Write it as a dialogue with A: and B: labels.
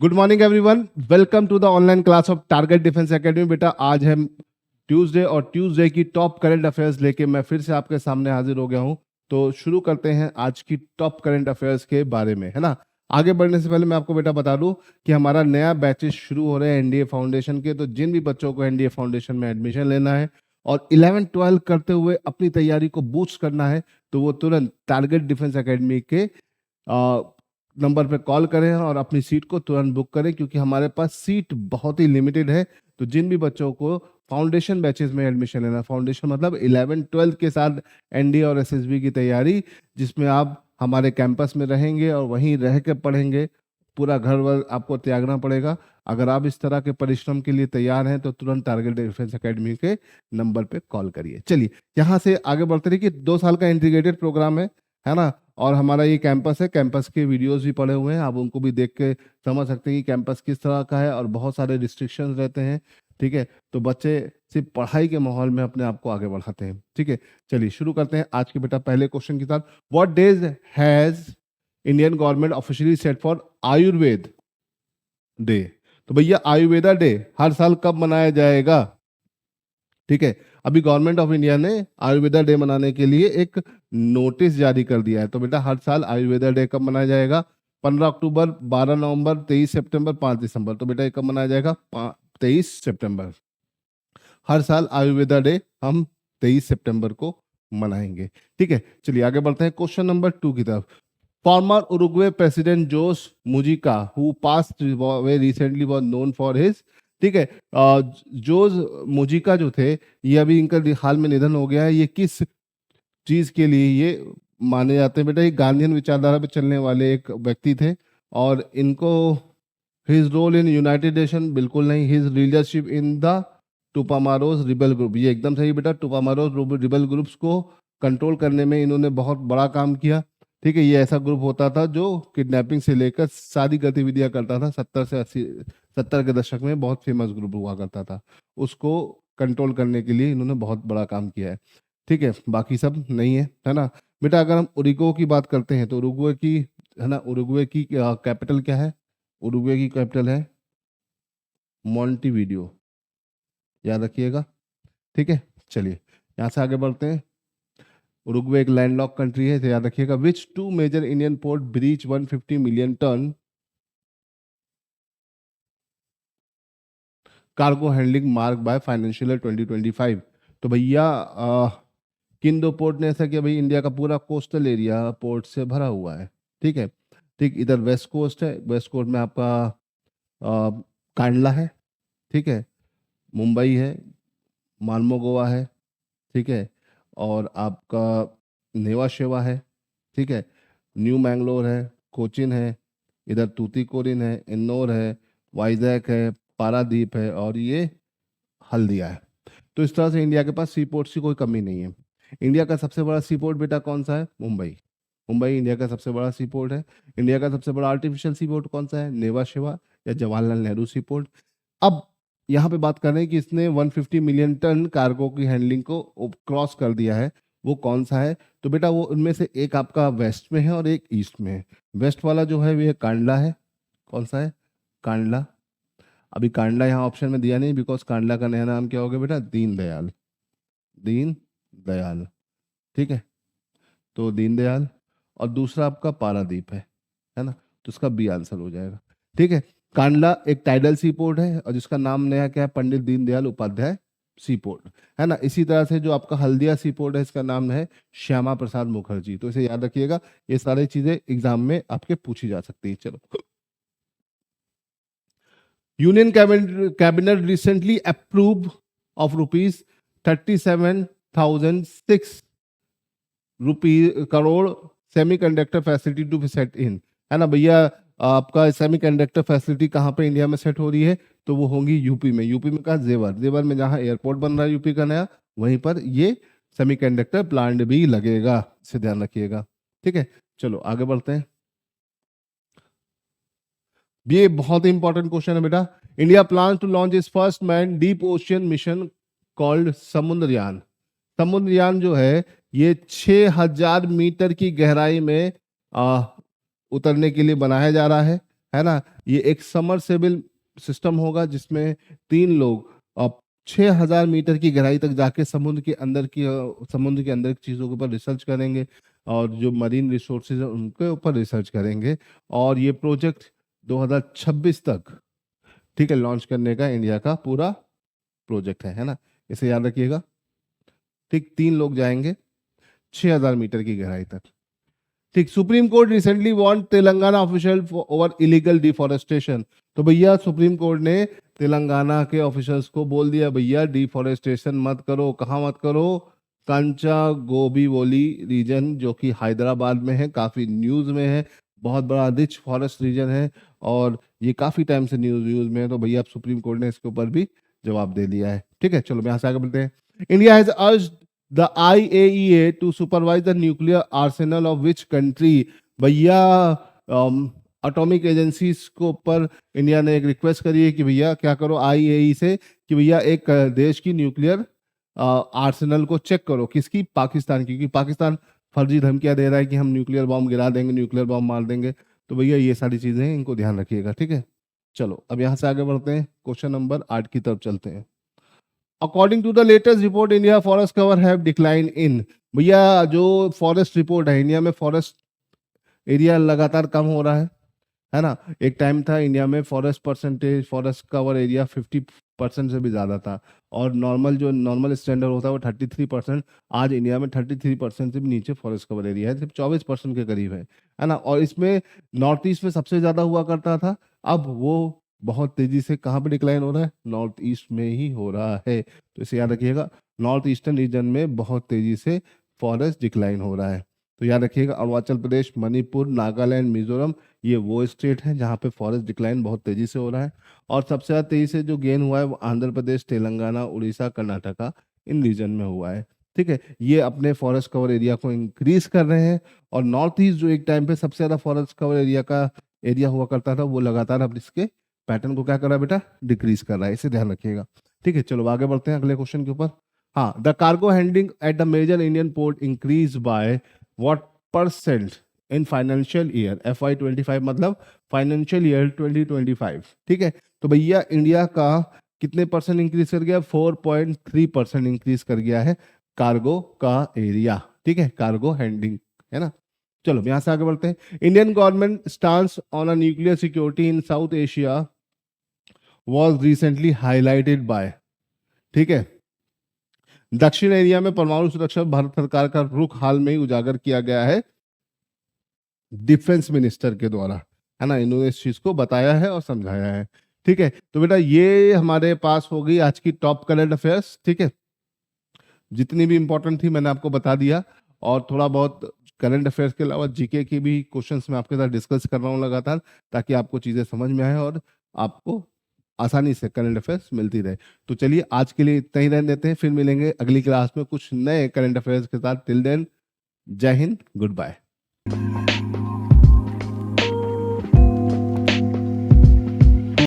A: Good morning everyone, welcome to the online class of Target Defence Academy. बेटा आज है Tuesday और Tuesday की टॉप करंट अफेयर्स लेके मैं फिर से आपके सामने हाजिर हो गया हूं। तो शुरू करते हैं आज की टॉप करंट अफेयर्स के बारे में, है ना। आगे बढ़ने से पहले मैं आपको बेटा बता दूं कि हमारा नया बैचेस शुरू हो रहे हैं एनडीए फाउंडेशन के। तो जिन भी बच्चों को एनडीए फाउंडेशन में एडमिशन लेना है और 11-12 करते हुए अपनी तैयारी को बूस्ट करना है तो वो तुरंत टारगेट डिफेंस एकेडमी के नंबर पे कॉल करें और अपनी सीट को तुरंत बुक करें, क्योंकि हमारे पास सीट बहुत ही लिमिटेड है। तो जिन भी बच्चों को फाउंडेशन बैचेस में एडमिशन लेना, फाउंडेशन मतलब 11-12 के साथ एनडीए और एसएसबी की तैयारी, जिसमें आप हमारे कैंपस में रहेंगे और वहीं रह के पढ़ेंगे, पूरा घर वर आपको त्यागना पड़ेगा। अगर आप इस तरह के परिश्रम के लिए तैयार हैं तो तुरंत टारगेट डिफेंस एकेडमी के नंबर पे कॉल करिए। चलिए यहाँ से आगे बढ़ते रहिए कि 2 साल का इंटीग्रेटेड प्रोग्राम है ना। और हमारा ये कैंपस है, कैंपस के वीडियोस भी पड़े हुए हैं, आप उनको भी देख के समझ सकते हैं कि कैंपस किस तरह का है और बहुत सारे रिस्ट्रिक्शंस रहते हैं। ठीक है, तो बच्चे सिर्फ पढ़ाई के माहौल में अपने आप को आगे बढ़ाते हैं। ठीक है, चलिए शुरू करते हैं आज के बेटा पहले क्वेश्चन के साथ। What days has Indian government officially set for Ayurveda day? तो भैया आयुर्वेदा डे हर साल कब मनाया जाएगा? ठीक है, अभी गवर्नमेंट ऑफ इंडिया ने आयुर्वेदा डे मनाने के लिए एक नोटिस जारी कर दिया है। तो बेटा हर साल आयुर्वेदा डे कब मनाया जाएगा? 15 अक्टूबर, 12 नवंबर, 23 सितंबर, 5 दिसंबर। तो बेटा ये कब मनाया जाएगा? 23 सितंबर। हर साल आयुर्वेदा डे हम 23 सितंबर को मनाएंगे। ठीक है, चलिए आगे बढ़ते हैं क्वेश्चन नंबर 2 की तरफ। Former Uruguay president Jose Mujica who passed away recently was known for his, ठीक है, जोस मुजिका जो थे, ये अभी इनका हाल में निधन हो गया है। ये किस चीज के लिए ये माने जाते हैं? बेटा ये गांधीयन विचारधारा पे चलने वाले एक व्यक्ति थे। और इनको his role in United Nation बिल्कुल नहीं, his leadership in the Tupamaros rebel group, ये एकदम सही बेटा। टुपामारोस रिबल ग्रुप्स को कंट्रोल करने में इन्होंने बहुत बड़ा काम किया। ठीक है, ये ऐसा ग्रुप होता था जो किडनैपिंग से लेकर सारी गतिविधियां करता था। 70 के दशक में बहुत फेमस ग्रुप हुआ करता था, उसको कंट्रोल करने के लिए इन्होंने बहुत बड़ा काम किया है। ठीक है, बाकी सब नहीं है ना बेटा। अगर हम उरुग्वे की बात करते हैं तो उरुग्वे की, है ना, उरुग्वे की कैपिटल क्या है? उरुग्वे की कैपिटल है मॉन्टेविडियो, याद रखिएगा। ठीक है, चलिए यहाँ से आगे बढ़ते हैं। उरुग्वे एक लैंडलॉक कंट्री है, तो याद रखिएगा। Which 2 major Indian port breach 150 million tonne cargo handling mark by financial year 2025? तो भैया किन 2 पोर्ट ने ऐसा किया? भाई इंडिया का पूरा कोस्टल एरिया पोर्ट से भरा हुआ है। ठीक है, ठीक, इधर वेस्ट कोस्ट है, वेस्ट कोस्ट में आपका कांडला है, ठीक है, मुंबई है, मालमो गोवा है, ठीक है, और आपका नेवा शेवा है, ठीक है, न्यू मैंगलोर है, कोचिन है, इधर तूतीकोरिन है, इन्नौर है, वाइजैक है, पारादीप है और ये हल्दिया है। तो इस तरह से इंडिया के पास सी पोर्ट्स की कोई कमी नहीं है। इंडिया का सबसे बड़ा सी पोर्ट बेटा कौन सा है? मुंबई। मुंबई इंडिया का सबसे बड़ा सी पोर्ट है। इंडिया का सबसे बड़ा आर्टिफिशियल सी पोर्ट कौन सा है? नेवा शेवा या जवाहरलाल नेहरू सी पोर्ट। अब यहाँ पे बात कर रहे हैं कि इसने 150 मिलियन टन कार्गो की हैंडलिंग को क्रॉस कर दिया है, वो कौन सा है? तो बेटा वो उनमें से एक आपका वेस्ट में है और एक ईस्ट में है। वेस्ट वाला जो है वो कांडला है। कौन सा है? कांडला। अभी कांडला यहाँ ऑप्शन में दिया नहीं, बिकॉज कांडला का नया नाम क्या हो गया बेटा? दीनदयाल। दीनदयाल, ठीक है, तो दीनदयाल। और दूसरा आपका पारादीप है ना, तो उसका बी आंसर हो जाएगा। ठीक है, कांडला एक टाइडल सी पोर्ट है और जिसका नाम नया क्या है? पंडित दीनदयाल उपाध्याय सी पोर्ट, है ना। इसी तरह से जो आपका हल्दिया सी पोर्ट है, इसका नाम है श्यामा प्रसाद मुखर्जी। तो इसे याद रखिएगा, ये सारी चीजें एग्जाम में आपके पूछी जा सकती है। चलो, union cabinet recently approve of ₹37,006 crore semiconductor facility to be set in, है ना भैया। आपका सेमीकंडक्टर फैसिलिटी कहाँ पे इंडिया में सेट हो रही है? तो वो होंगी यूपी में। यूपी में कहा? जेवर में जहाँ एयरपोर्ट बन रहा है यूपी का नया, वहीं पर ये सेमीकंडक्टर प्लांट भी लगेगा, इसे ध्यान रखिएगा। ठीक है, चलो आगे बढ़ते हैं। ये बहुत इंपॉर्टेंट क्वेश्चन है बेटा। India plan to launch is first man deep ocean mission called Samudrayaan. Samudrayaan जो है ये 6000 मीटर की गहराई में उतरने के लिए बनाया जा रहा है है ना। ये एक समरसेबल सिस्टम होगा जिसमें 3 लोग 6000 मीटर की गहराई तक जाके समुद्र के अंदर की चीज़ों के ऊपर रिसर्च करेंगे और जो मरीन रिसोर्सेज है उनके ऊपर रिसर्च करेंगे। और ये प्रोजेक्ट 2026 तक, ठीक है, लॉन्च करने का इंडिया का पूरा प्रोजेक्ट है ना। इसे याद रखिएगा। ठीक, 3 लोग जाएंगे 6000 मीटर की गहराई तक। ठीक, supreme court recently want Telangana official over illegal deforestation. तो भैया सुप्रीम कोर्ट ने तेलंगाना के ऑफिसर्स को बोल दिया, भैया डिफॉरेस्टेशन मत करो। कहाँ मत करो? कंचा गोबीवली रीजन, जो कि हैदराबाद में है, काफी न्यूज में है, बहुत बड़ा रिच फॉरेस्ट रीजन है और ये काफी टाइम से न्यूज में है। तो भैया सुप्रीम कोर्ट ने इसके ऊपर भी जवाब दे दिया है। ठीक है, चलो यहाँ से आगे बढ़ते हैं। India has urged the IAEA to supervise the nuclear arsenal of which country? भैया एटॉमिक एजेंसीज को ऊपर इंडिया ने एक रिक्वेस्ट करी है कि भैया क्या करो IAEA से कि भैया एक देश की न्यूक्लियर आर्सेनल को चेक करो। किसकी? पाकिस्तान की। क्योंकि पाकिस्तान फर्जी धमकियां दे रहा है कि हम न्यूक्लियर बॉम्ब गिरा देंगे, न्यूक्लियर बॉम्ब मार देंगे। तो भैया ये सारी चीजें हैं, इनको ध्यान रखिएगा। ठीक है, चलो अब यहाँ से आगे बढ़ते हैं, क्वेश्चन नंबर 8 की तरफ चलते हैं। According to the latest report India forest cover have decline in. भैया जो फॉरेस्ट रिपोर्ट है, इंडिया में फॉरेस्ट एरिया लगातार कम हो रहा है ना। एक टाइम था इंडिया में फॉरेस्ट कवर एरिया 50% से भी ज्यादा था और नॉर्मल स्टैंडर्ड होता है वो 33%। आज इंडिया में 33% से भी नीचे फॉरेस्ट कवर एरिया है, सिर्फ 24% के करीब है ना। और इसमें नॉर्थ ईस्ट में सबसे ज्यादा हुआ करता था, अब वो बहुत तेजी से कहाँ पे डिक्लाइन हो रहा है? नॉर्थ ईस्ट में ही हो रहा है। तो इसे याद रखिएगा, नॉर्थ ईस्टर्न रीजन में बहुत तेजी से फॉरेस्ट डिक्लाइन हो रहा है। तो याद रखिएगा, अरुणाचल प्रदेश, मणिपुर, नागालैंड, मिजोरम, ये वो स्टेट है जहाँ पे फॉरेस्ट डिक्लाइन बहुत तेजी से हो रहा है। और सबसे ज्यादा तेजी से जो गेन हुआ है वो आंध्र प्रदेश, तेलंगाना, उड़ीसा, कर्नाटका, इन रीजन में हुआ है। ठीक है, ये अपने फॉरेस्ट कवर एरिया को इंक्रीज कर रहे हैं। और नॉर्थ ईस्ट जो एक टाइम पे सबसे ज्यादा फॉरेस्ट कवर एरिया हुआ करता था, वो लगातार अब इसके पैटर्न को क्या कर रहा है बेटा? डिक्रीज कर रहा है। इसे ध्यान रखिएगा। ठीक है, चलो आगे बढ़ते हैं अगले क्वेश्चन के ऊपर। हाँ, the cargo handling at the major Indian port increase by what percent in financial year FY25, मतलब फाइनेंशियल ईयर 2025। ठीक है, तो भैया इंडिया का कितने परसेंट इंक्रीज कर गया? 4.3% इंक्रीज कर गया है कार्गो का एरिया। ठीक है, कार्गो हैंडलिंग, है ना। चलो यहां से आगे बढ़ते हैं। Indian government stance on a nuclear security in south Asia was recently highlighted by। ठीक है, दक्षिण एरिया में परमाणु सुरक्षा भारत सरकार का रुख हाल में ही उजागर किया गया है डिफेंस मिनिस्टर के द्वारा, है ना। इन्होंने इस चीज को बताया है और समझाया है। ठीक है, तो बेटा ये हमारे पास हो गई आज की टॉप करंट अफेयर्स। ठीक है, जितनी भी इंपॉर्टेंट थी मैंने आपको बता दिया और थोड़ा बहुत करंट अफेयर्स के अलावा जीके की भी क्वेश्चंस मैं आपके साथ डिस्कस कर रहा हूँ लगातार, ताकि आपको चीजें समझ में आए और आपको आसानी से करंट अफेयर्स मिलती रहे। तो चलिए आज के लिए इतना ही रहने देते हैं, फिर मिलेंगे अगली क्लास में कुछ नए करंट अफेयर्स के साथ। टिल देन, जय हिंद, गुड बाय।